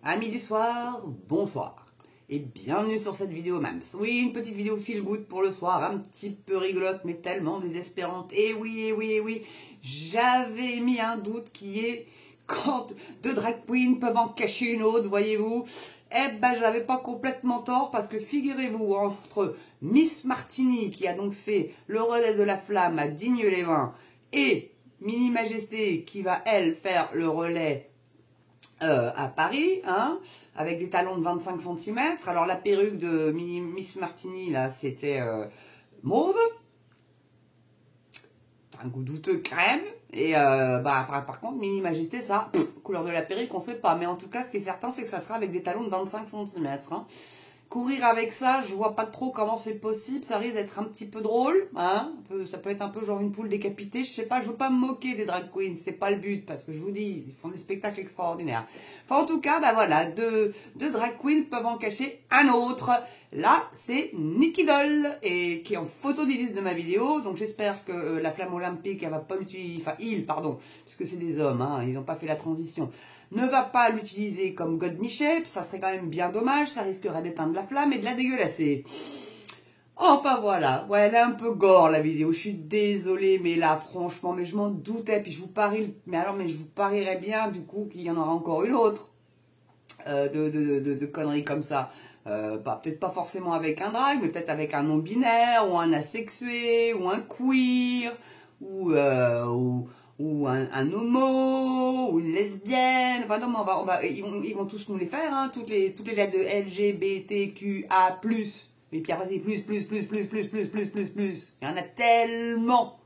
Amis du soir, bonsoir et bienvenue sur cette vidéo MAMS. Oui, une petite vidéo feel good pour le soir, un petit peu rigolote mais tellement désespérante. Et oui, et oui, et oui, j'avais mis un doute qui est quand deux drag queens peuvent en cacher une autre, voyez-vous. Eh ben, j'avais pas complètement tort parce que figurez-vous, entre Miss Martini qui a donc fait le relais de la flamme à Digne-les-Bains et Mini Majesté qui va elle faire le relais à Paris, hein, avec des talons de 25 cm. Alors la perruque de Miss Martini, là, c'était mauve, un goût douteux crème. Et par contre, Mini Majesté, ça, couleur de la perruque, on sait pas. Mais en tout cas, ce qui est certain, c'est que ça sera avec des talons de 25 cm. Hein. Courir avec ça, je vois pas trop comment c'est possible, ça risque d'être un petit peu drôle, hein, ça peut être un peu genre une poule décapitée, je sais pas, je veux pas me moquer des drag queens, c'est pas le but, parce que je vous dis, ils font des spectacles extraordinaires. Enfin, en tout cas, bah voilà, deux drag queens peuvent en cacher un autre. Là, c'est Nikki Doll, et qui est en photo d'Élise de ma vidéo, donc j'espère que la flamme olympique, elle va pas l'utiliser, enfin, puisque c'est des hommes, hein, ils ont pas fait la transition, ne va pas l'utiliser comme God Michel, ça serait quand même bien dommage, ça risquerait d'éteindre la flamme et de la dégueulasser. Enfin voilà, ouais, elle est un peu gore la vidéo, je suis désolée, mais là franchement, mais je m'en doutais, puis je vous parie, mais je vous parierais bien du coup qu'il y en aura encore une autre de conneries comme ça. Peut-être pas forcément avec un drag, mais peut-être avec un non-binaire, ou un asexué, ou un queer, ou un homo, ou une lesbienne. Enfin non, mais ils vont tous nous les faire, hein, toutes les lettres de LGBTQA+. Et puis après c'est plus. Il y en a tellement.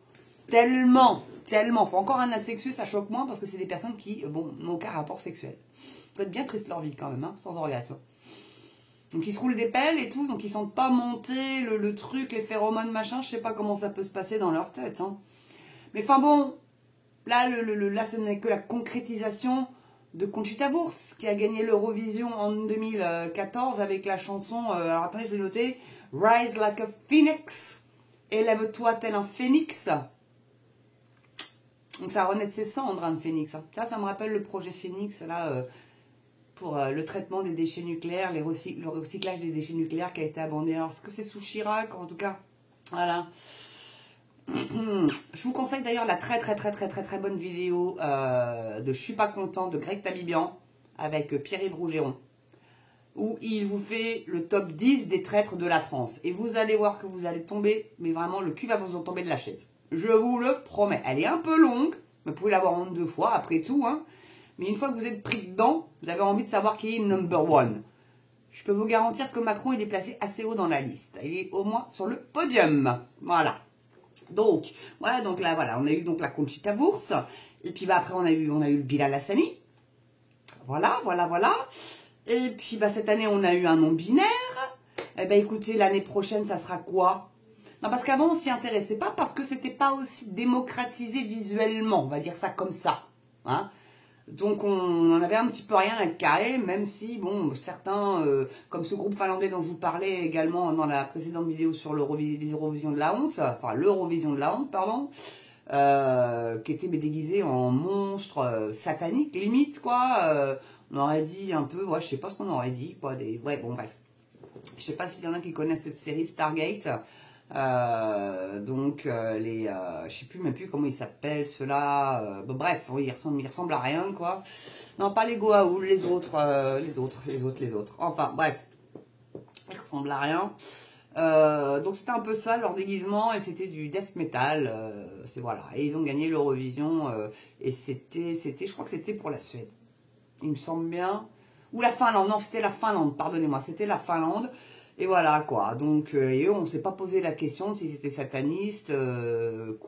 Faut encore un asexué, ça choque moins parce que c'est des personnes qui, n'ont aucun rapport sexuel. Ça peut être bien triste leur vie quand même, hein, sans orgasme. Donc ils se roulent des pelles et tout, donc ils sentent pas monter le truc, les phéromones, machin, je sais pas comment ça peut se passer dans leur tête. Hein. Mais enfin bon, là, là ce n'est que la concrétisation de Conchita Wurst, qui a gagné l'Eurovision en 2014 avec la chanson, alors attendez, je l'ai noté, Rise Like a Phoenix, élève-toi tel un phénix. Donc ça renaît de ses cendres, un phénix. Hein. Ça me rappelle le projet Phoenix, là, pour le traitement des déchets nucléaires, le recyclage des déchets nucléaires qui a été abandonné. Alors, est-ce que c'est sous Chirac, en tout cas? Voilà. Je vous conseille d'ailleurs la très bonne vidéo de Je suis pas content de Greg Tabibian avec Pierre-Yves Rougeron, où il vous fait le top 10 des traîtres de la France. Et vous allez voir que vous allez tomber, mais vraiment le cul va vous en tomber de la chaise. Je vous le promets. Elle est un peu longue, mais vous pouvez l'avoir en 2 fois, après tout, hein. Mais une fois que vous êtes pris dedans, vous avez envie de savoir qui est number one. Je peux vous garantir que Macron, il est placé assez haut dans la liste. Il est au moins sur le podium. Voilà. Donc, ouais, donc là, voilà, on a eu donc la Conchita Wurst. Et puis, après, on a eu le Bilal Hassani. Voilà. Et puis, cette année, on a eu un non-binaire. Eh ben, écoutez, l'année prochaine, ça sera quoi? Non, parce qu'avant, on s'y intéressait pas parce que c'était pas aussi démocratisé visuellement. On va dire ça comme ça. Hein? Donc on en avait un petit peu rien à carrer, même si, certains, comme ce groupe finlandais dont je vous parlais également dans la précédente vidéo sur l'Eurovision de la honte, enfin l'Eurovision de la honte, pardon, qui était déguisé en monstre satanique, limite, quoi. On aurait dit un peu, ouais, je sais pas ce qu'on aurait dit, quoi, ouais, bon, bref. Je sais pas s'il y en a qui connaissent cette série Stargate. Je sais plus même plus comment ils s'appellent ceux-là, bref, ils ressemblent à rien, quoi. Non, pas les Goa'uld, les autres, enfin bref, ils ressemblent à rien. Donc c'était un peu ça leur déguisement, et c'était du death metal, c'est voilà, et ils ont gagné l'Eurovision, et c'était, je crois que c'était pour la Suède, il me semble bien, ou la Finlande, non, c'était la Finlande, pardonnez-moi, c'était la Finlande. Et voilà, quoi. Donc, et eux, on ne s'est pas posé la question si c'était sataniste,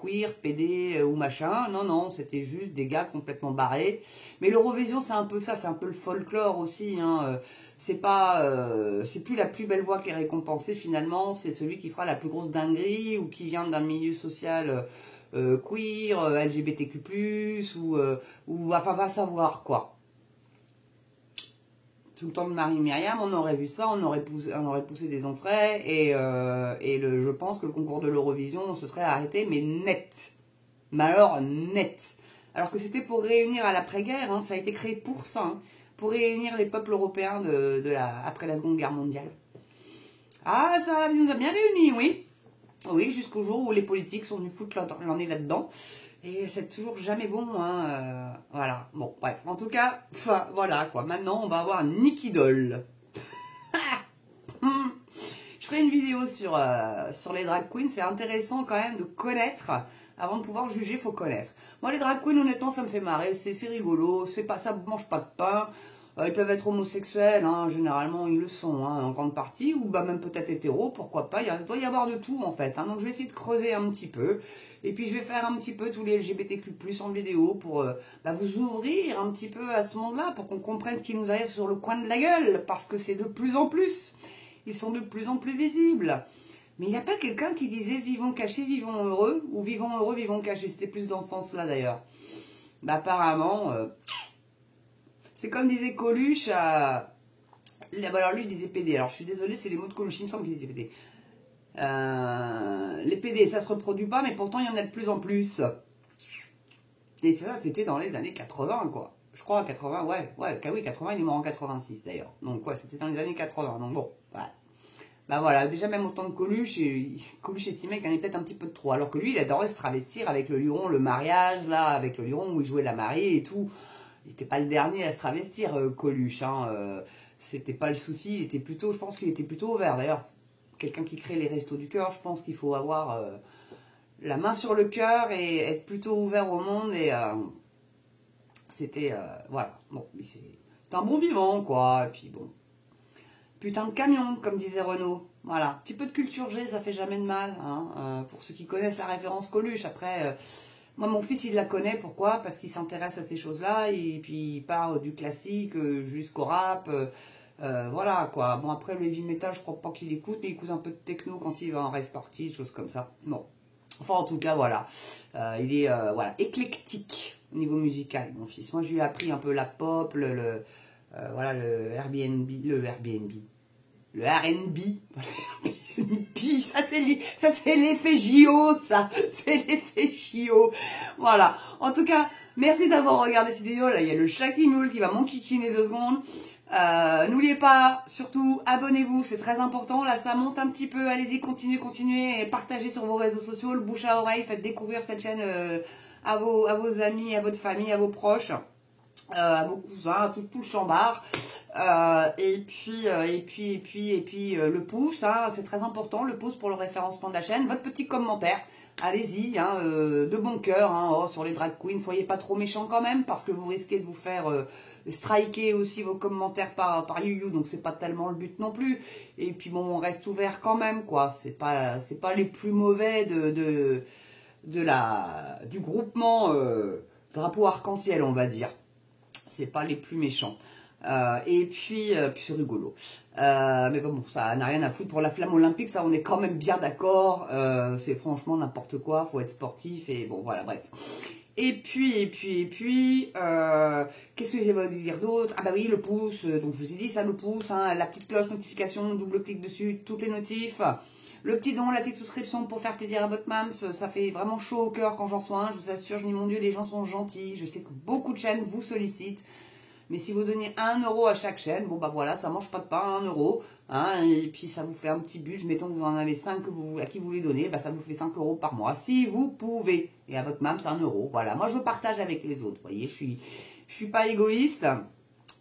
queer, PD ou machin. Non, c'était juste des gars complètement barrés. Mais l'Eurovision, c'est un peu ça, c'est un peu le folklore aussi. Hein. C'est plus la plus belle voix qui est récompensée finalement, c'est celui qui fera la plus grosse dinguerie ou qui vient d'un milieu social queer, LGBTQ+, enfin, va savoir, quoi. Tout le temps de Marie-Myriam, on aurait vu ça, on aurait poussé des entrailles, et je pense que le concours de l'Eurovision se serait arrêté, mais net. Mais alors, net. Alors que c'était pour réunir à l'après-guerre, hein, ça a été créé pour ça. Hein. pour réunir les peuples européens après la Seconde Guerre mondiale. Ah, ça nous a bien réunis, oui. Oui, jusqu'au jour où les politiques sont venus foutre leur nez là-dedans. Et c'est toujours jamais bon, hein. Voilà. Bon, bref. En tout cas, enfin, voilà, quoi. Maintenant, on va avoir Nicky Doll. Je ferai une vidéo sur les drag queens. C'est intéressant quand même de connaître. Avant de pouvoir juger, il faut connaître. Moi, les drag queens, honnêtement, ça me fait marrer. C'est rigolo. Ça mange pas de pain. Ils peuvent être homosexuels, hein, généralement ils le sont, hein, en grande partie, ou bah même peut-être hétéros, pourquoi pas, il doit y avoir de tout en fait, hein, donc je vais essayer de creuser un petit peu, et puis je vais faire un petit peu tous les LGBTQ+, en vidéo, pour vous ouvrir un petit peu à ce monde-là, pour qu'on comprenne ce qui nous arrive sur le coin de la gueule, parce que c'est de plus en plus, ils sont de plus en plus visibles. Mais il n'y a pas quelqu'un qui disait « vivons cachés, vivons heureux » ou « vivons heureux, vivons cachés », c'était plus dans ce sens-là d'ailleurs. Bah apparemment... c'est comme disait Coluche, alors lui il disait PD, alors je suis désolée, c'est les mots de Coluche, il me semble qu'il disait PD. Les PD, ça se reproduit pas, mais pourtant il y en a de plus en plus. Et ça, c'était dans les années 80, quoi. Je crois, 80, oui, 80, il est mort en 86 d'ailleurs. Donc ouais, c'était dans les années 80, donc bon, ouais. Bah voilà, déjà même autant de Coluche, Coluche estimait qu'il y en avait peut-être un petit peu de trop, alors que lui, il adorait se travestir avec le luron, le mariage, là, avec le luron où il jouait la mariée et tout. Il n'était pas le dernier à se travestir, Coluche, hein. C'était pas le souci, il était plutôt, je pense qu'il était plutôt ouvert. D'ailleurs, quelqu'un qui crée les restos du cœur, je pense qu'il faut avoir la main sur le cœur et être plutôt ouvert au monde. Et c'était, voilà, bon, c'est un bon vivant, quoi. Et puis bon, putain de camion, comme disait Renaud. Voilà, un petit peu de culture G, ça fait jamais de mal, hein. Pour ceux qui connaissent la référence Coluche, après... moi, mon fils, il la connaît. Pourquoi? Parce qu'il s'intéresse à ces choses-là. Et puis, il part du classique jusqu'au rap. Voilà, quoi. Bon, après, le heavy metal, je crois pas qu'il écoute. Mais il écoute un peu de techno quand il va en rave party, des choses comme ça. Bon. Enfin, en tout cas, voilà. Il est, voilà, éclectique au niveau musical, mon fils. Moi, je lui ai appris un peu la pop, voilà, le Airbnb, le R&B. Ça c'est l'effet JO, ça. C'est l'effet JO. Voilà. En tout cas, merci d'avoir regardé cette vidéo. Là, il y a le chat qui moule qui va m'enquiquiner 2 secondes. N'oubliez pas, surtout, abonnez-vous, c'est très important. Là, ça monte un petit peu. Allez-y, continuez et partagez sur vos réseaux sociaux. Le bouche à oreille, faites découvrir cette chaîne à vos amis, à votre famille, à vos proches. À vos cousins, tout le chambard. Et puis le pouce, hein, c'est très important, le pouce pour le référencement de la chaîne. Votre petit commentaire, allez-y, hein, de bon cœur, hein, oh, sur les drag queens, soyez pas trop méchants quand même, parce que vous risquez de vous faire striker aussi vos commentaires par YouYou, donc c'est pas tellement le but non plus. Et puis bon, on reste ouvert quand même, quoi. C'est pas les plus mauvais du groupement drapeau arc-en-ciel, on va dire. C'est pas les plus méchants. Et puis c'est rigolo. Mais bon, ça n'a rien à foutre pour la flamme olympique, ça on est quand même bien d'accord. C'est franchement n'importe quoi, faut être sportif et bon voilà, bref. Et puis, qu'est-ce que j'ai envie de dire d'autre? Ah bah oui, le pouce, donc je vous ai dit ça, le pouce, hein, la petite cloche notification, double clic dessus, toutes les notifs. Le petit don, la petite souscription pour faire plaisir à votre mams, ça fait vraiment chaud au cœur quand j'en reçois un, je vous assure, je dis mon Dieu, les gens sont gentils, je sais que beaucoup de chaînes vous sollicitent, mais si vous donnez 1 euro à chaque chaîne, bon bah voilà, ça mange pas de pain, 1 euro, hein, et puis ça vous fait un petit budget, mettons que vous en avez 5 à qui vous les donnez, bah ça vous fait 5 euros par mois, si vous pouvez, et à votre mams c'est 1 euro, voilà, moi je partage avec les autres, vous voyez, je suis pas égoïste.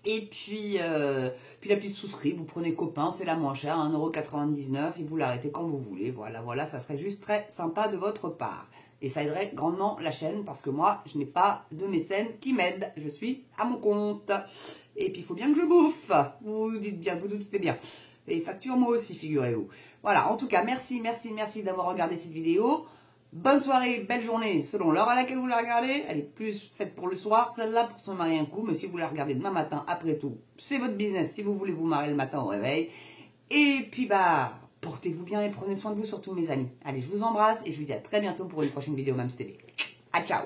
Et puis la petite souscription, vous prenez copain, c'est la moins chère, 1,99 € et vous l'arrêtez quand vous voulez. Voilà, ça serait juste très sympa de votre part. Et ça aiderait grandement la chaîne parce que moi, je n'ai pas de mécène qui m'aide. Je suis à mon compte. Et puis il faut bien que je bouffe. Vous dites bien, vous doutez bien. Et facture moi aussi, figurez-vous. Voilà, en tout cas, merci d'avoir regardé cette vidéo. Bonne soirée, belle journée, selon l'heure à laquelle vous la regardez. Elle est plus faite pour le soir, celle-là pour se marier un coup. Mais si vous la regardez demain matin, après tout, c'est votre business. Si vous voulez vous marier le matin au réveil. Et puis bah, portez-vous bien et prenez soin de vous, surtout mes amis. Allez, je vous embrasse et je vous dis à très bientôt pour une prochaine vidéo Mams TV. À ciao.